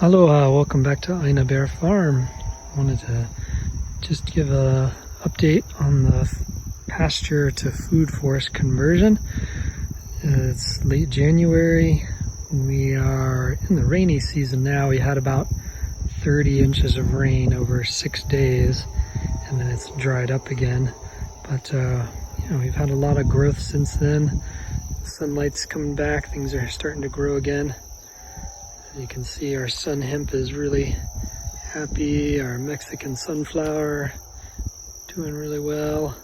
Aloha, welcome back to Aina Bear Farm. Wanted to just give a update on the pasture to food forest conversion. It's late January. We are in the rainy season now. We had about 30 inches of rain over 6 days, and then it's dried up again. But we've had a lot of growth since then. Sunlight's coming back, things are starting to grow again. You can see our sun hemp is really happy. Our Mexican sunflower doing really well.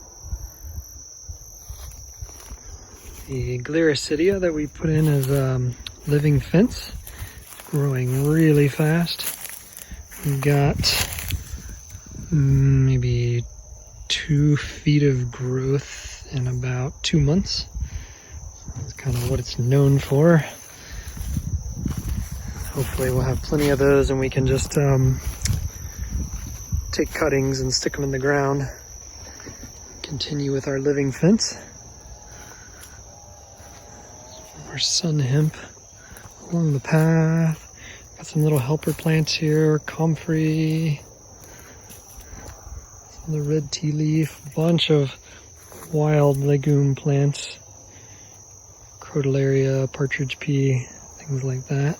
The Gliricidia that we put in as living fence is growing really fast. We've got maybe 2 feet of growth in about 2 months. That's kind of what it's known for. Hopefully we'll have plenty of those and we can just take cuttings and stick them in the ground. Continue with our living fence. Our sun hemp along the path. Got some little helper plants here, comfrey, some of the red tea leaf, a bunch of wild legume plants, crotalaria, partridge pea, things like that.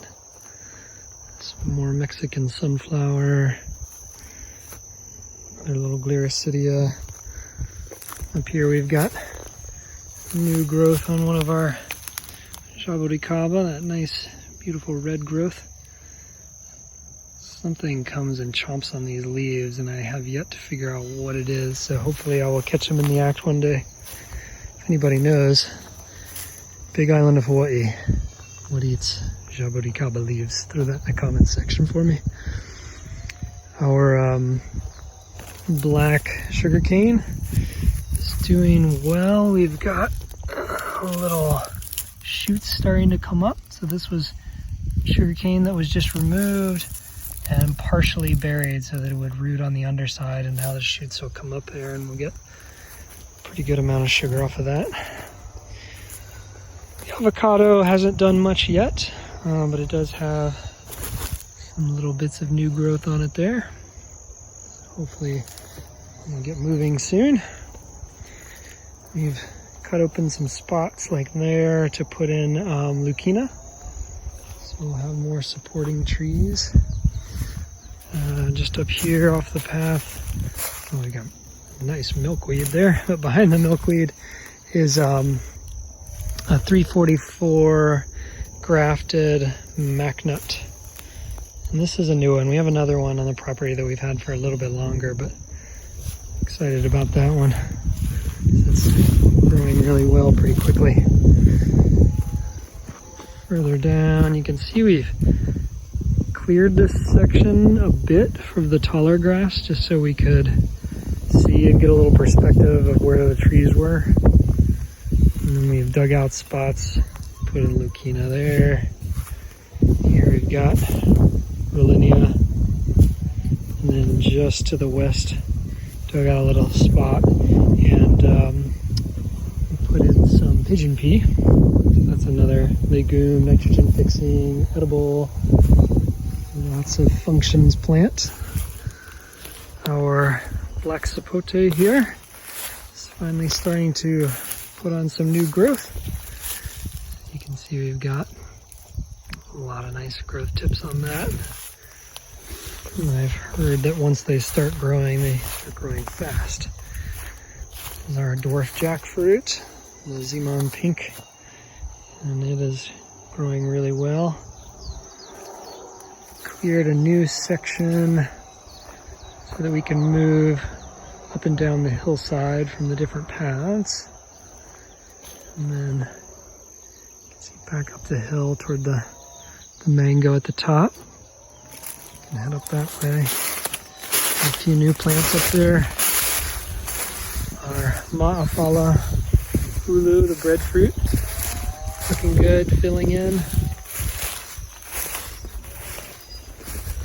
Some more Mexican sunflower, another little Gliricidia. Up here we've got new growth on one of our Sapote, that nice beautiful red growth. Something comes and chomps on these leaves and I have yet to figure out what it is, so hopefully I will catch them in the act one day. If anybody knows, Big Island of Hawaii, what eats Sapote leaves, throw that in the comments section for me. Our black sugarcane is doing well. We've got little shoots starting to come up. So this was sugarcane that was just removed and partially buried so that it would root on the underside, and now the shoots will come up there and we'll get a pretty good amount of sugar off of that. The avocado hasn't done much yet. But it does have some little bits of new growth on it there. Hopefully we'll get moving soon. We've cut open some spots like there to put in leucaena. So we'll have more supporting trees. Just up here off the path, we got a nice milkweed there. But behind the milkweed is a 344 grafted MacNut, and this is a new one. We have another one on the property that we've had for a little bit longer, but excited about that one. It's growing really well pretty quickly. Further down you can see we've cleared this section a bit from the taller grass just so we could see and get a little perspective of where the trees were. And then we've dug out spots, put in leucaena there. Here we've got Rollinia. And then just to the west, dug out a little spot and put in some pigeon pea. That's another legume, nitrogen fixing, edible, lots of functions plant. Our black sapote here is finally starting to put on some new growth. You can see we've got a lot of nice growth tips on that. And I've heard that once they start growing, they start growing fast. This is our dwarf jackfruit, the Zimon pink, and it is growing really well. Cleared a new section so that we can move up and down the hillside from the different paths. And then you can see back up the hill toward the mango at the top. And head up that way. A few new plants up there. Our Ma'afala ulu, the breadfruit, looking good, filling in.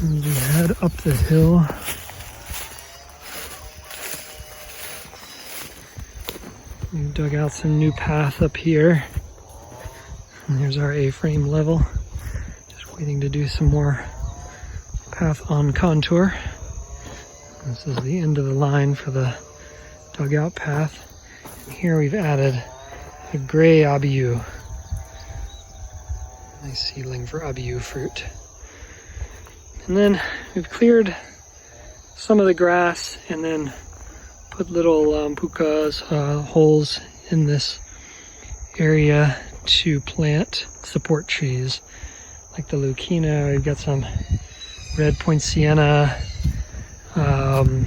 And we head up the hill. We've dug out some new path up here. And there's our A-frame level. Just waiting to do some more path on contour. This is the end of the line for the dugout path. And here we've added a gray Abiu. Nice seedling for Abiu fruit. And then we've cleared some of the grass and then put little pukas, holes in this area to plant support trees like the leucaena. We've got some red poinciana and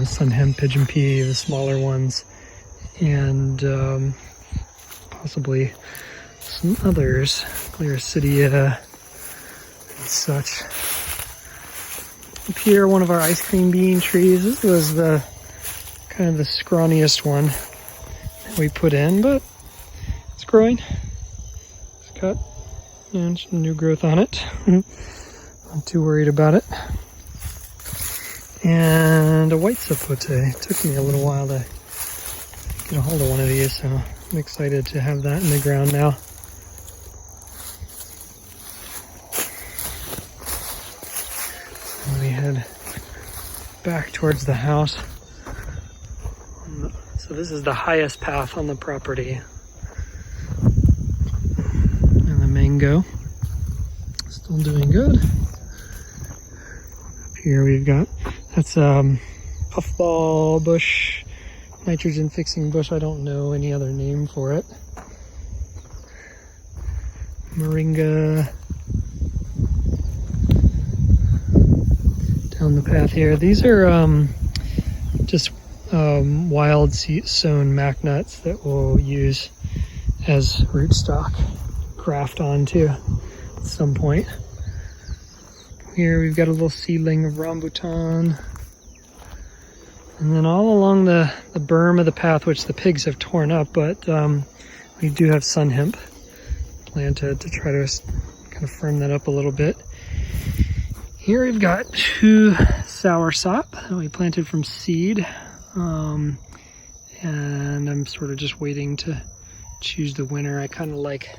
sun hemp, pigeon pea, the smaller ones, and possibly some others, Gliricidia and such. Up here, one of our ice cream bean trees. This was the kind of the scrawniest one that we put in, but it's growing. It's got some new growth on it. Not too worried about it. And a white sapote. It took me a little while to get a hold of one of these, so I'm excited to have that in the ground now. And we head back towards the house. So this is the highest path on the property. And the mango, still doing good. Up here we've got, that's puffball bush, nitrogen fixing bush. I don't know any other name for it. Moringa. Down the path here. These are just wild sown mac nuts that we'll use as rootstock, graft onto at some point. Here we've got a little seedling of rambutan. And then all along the berm of the path, which the pigs have torn up, but we do have sun hemp planted to try to kind of firm that up a little bit. Here we've got 2 soursop that we planted from seed. And I'm sort of just waiting to choose the winner. I kind of like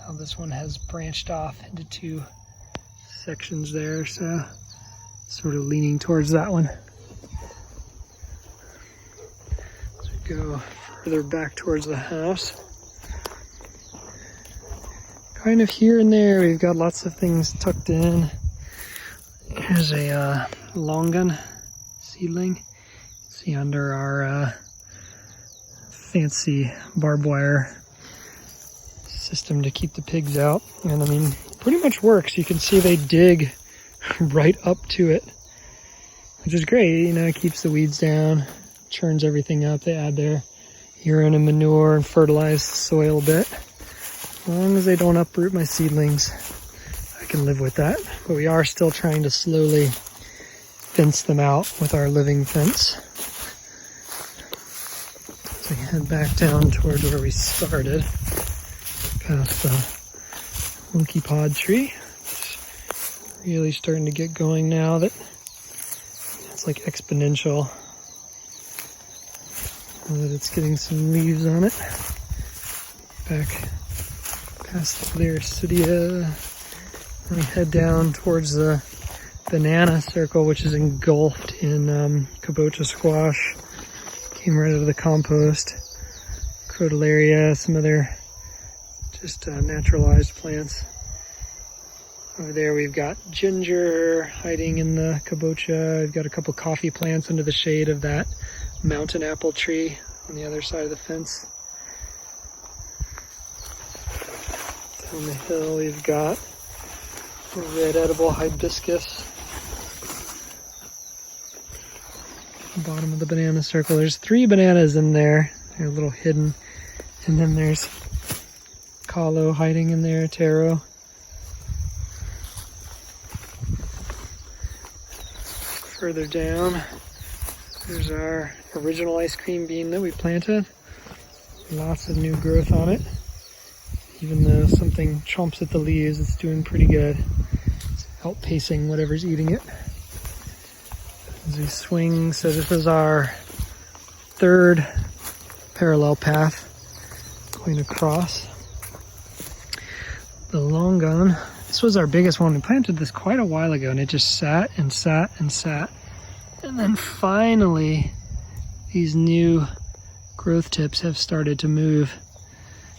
how this one has branched off into 2 sections there, so sort of leaning towards that one. As we go further back towards the house, kind of here and there we've got lots of things tucked in. Here's a longan seedling. See under our fancy barbed wire system to keep the pigs out. And I mean, pretty much works. You can see they dig right up to it, which is great. You know, it keeps the weeds down, churns everything up. They add their urine and manure and fertilize the soil a bit. As long as they don't uproot my seedlings, I can live with that. But we are still trying to slowly fence them out with our living fence. So we head back down towards where we started, past the monkey pod tree. It's really starting to get going now that it's like exponential, now that it's getting some leaves on it. Back past the Gliricidia, and we head down towards the banana circle, which is engulfed in kabocha squash. Came right out of the compost. Crotalaria, some other just naturalized plants. Over there we've got ginger hiding in the kabocha. We've got a couple coffee plants under the shade of that mountain apple tree on the other side of the fence. Down the hill we've got a red edible hibiscus. Bottom of the banana circle. There's 3 bananas in there. They're a little hidden. And then there's Kahlo hiding in there, taro. Further down, there's our original ice cream bean that we planted. Lots of new growth on it. Even though something chomps at the leaves, it's doing pretty good. It's outpacing whatever's eating it. As we swing, so this is our 3rd parallel path going across. The longan This was our biggest one. We planted this quite a while ago, and it just sat and sat and sat. And then finally, these new growth tips have started to move,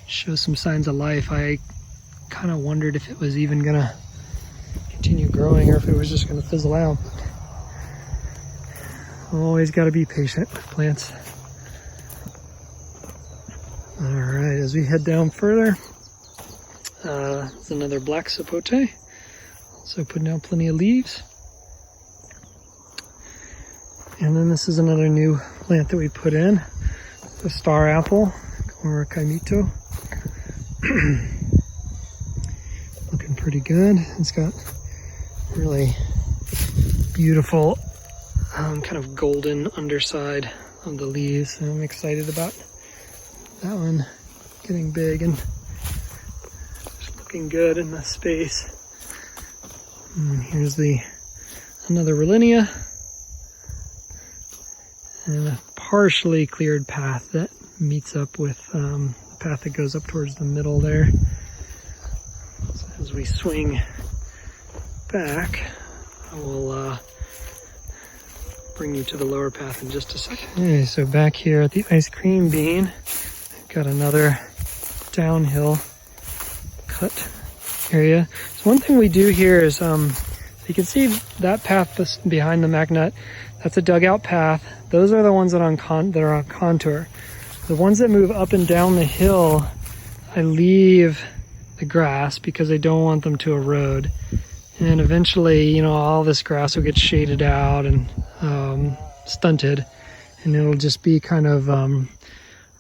show some signs of life. I kind of wondered if it was even gonna continue growing or if it was just gonna fizzle out. Always got to be patient with plants. All right, as we head down further, there's another black sapote, also putting out plenty of leaves. And then this is another new plant that we put in, the star apple, or kaimito. Looking pretty good. It's got really beautiful kind of golden underside of the leaves. And I'm excited about that one getting big and just looking good in the space. And here's another Rollinia and a partially cleared path that meets up with the path that goes up towards the middle there. So as we swing back, I will bring you to the lower path in just a second. Okay, so back here at the ice cream bean, I've got another downhill cut area. So one thing we do here is, you can see that path behind the MacNut, that's a dugout path. Those are the ones that are on contour. The ones that move up and down the hill, I leave the grass because I don't want them to erode. And eventually, you know, all this grass will get shaded out and stunted, and it'll just be kind of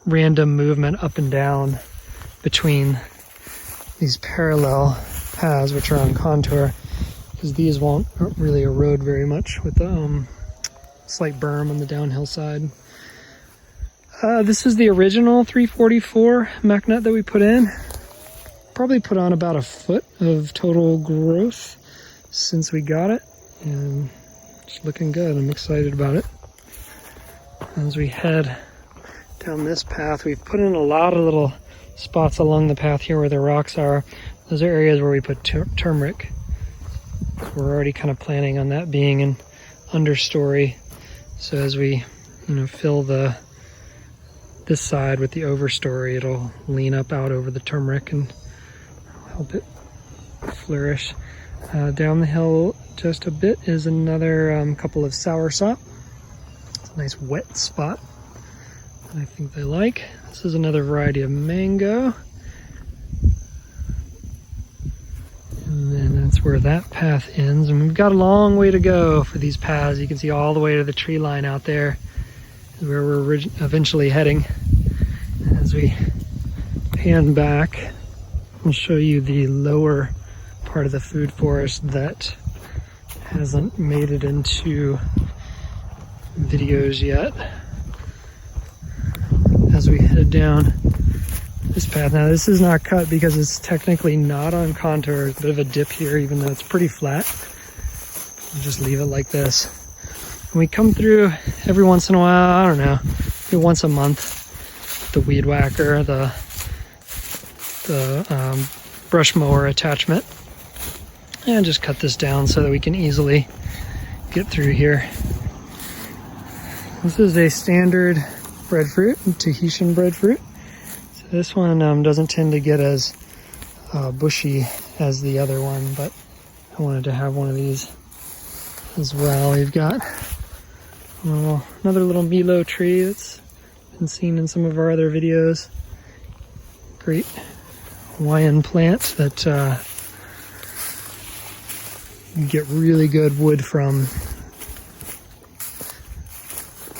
random movement up and down between these parallel paths, which are on contour, because these won't really erode very much with the slight berm on the downhill side. This is the original 344 MacNut that we put in. Probably put on about a foot of total growth since we got it, and it's looking good. I'm excited about it. As we head down this path, we've put in a lot of little spots along the path here where the rocks are. Those are areas where we put turmeric. We're already kind of planning on that being an understory. So as we, you know, fill this side with the overstory, it'll lean up out over the turmeric and help it flourish. Down the hill just a bit is another couple of soursop. It's a nice wet spot that I think they like. This is another variety of mango. And then that's where that path ends. And we've got a long way to go for these paths. You can see all the way to the tree line out there is where we're eventually heading. As we pan back, I'll show you the lower part of the food forest that hasn't made it into videos yet. As we head down this path. Now this is not cut because it's technically not on contour. There's a bit of a dip here, even though it's pretty flat. We'll just leave it like this. And we come through every once in a while, I don't know, maybe once a month, the weed whacker, the brush mower attachment, and just cut this down so that we can easily get through here. This is a standard breadfruit, Tahitian breadfruit. So this one doesn't tend to get as bushy as the other one, but I wanted to have one of these as well. We've got another little Milo tree that's been seen in some of our other videos. Great Hawaiian plant that you get really good wood from.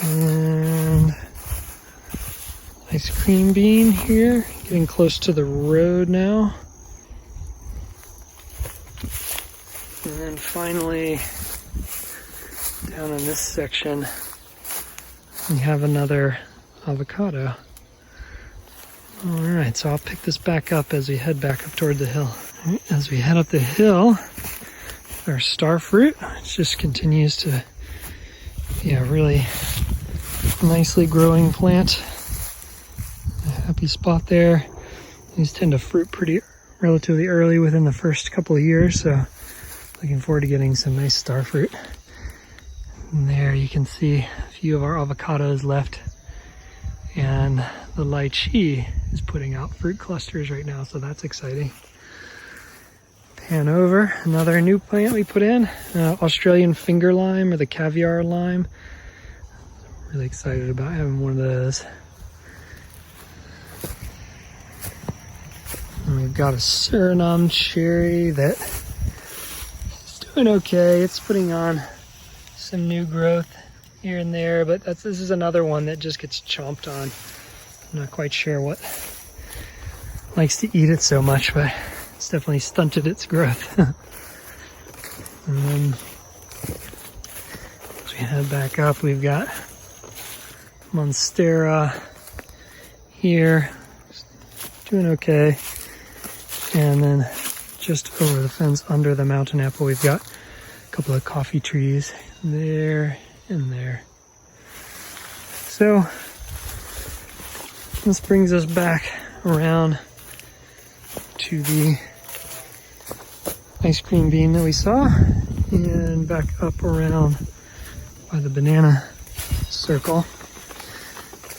And ice cream bean here, getting close to the road now. And then finally, down in this section, we have another avocado. All right, so I'll pick this back up as we head back up toward the hill. Right, as we head up the hill, our star fruit, it just continues to be a really nicely growing plant. A happy spot there. These tend to fruit pretty relatively early within the first couple of years, so looking forward to getting some nice star fruit. And there you can see a few of our avocados left, and the lychee is putting out fruit clusters right now, so that's exciting. Pan over, another new plant we put in, Australian finger lime, or the caviar lime. Really excited about having one of those. And we've got a Suriname cherry that is doing okay. It's putting on some new growth here and there, but this is another one that just gets chomped on. I'm not quite sure what likes to eat it so much, but it's definitely stunted its growth. And then as we head back up, we've got Monstera here, doing okay. And then just over the fence under the mountain apple, we've got a couple of coffee trees there and there. So this brings us back around to the ice cream bean that we saw, and back up around by the banana circle.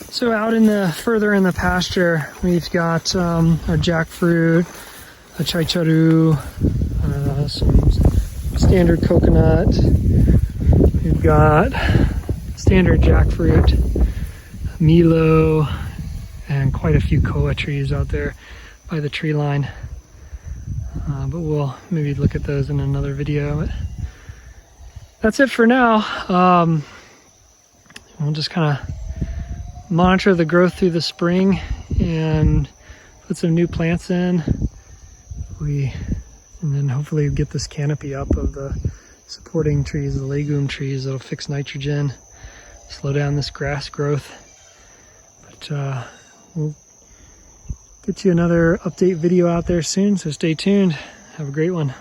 So out further in the pasture, we've got our jackfruit, a chaicharu, some standard coconut. We've got standard jackfruit, Milo, and quite a few koa trees out there by the tree line. But we'll maybe look at those in another video. But that's it for now. We'll just kind of monitor the growth through the spring and put some new plants in. And then hopefully get this canopy up of the supporting trees, the legume trees that'll fix nitrogen, slow down this grass growth. But we'll get you another update video out there soon, so stay tuned. Have a great one.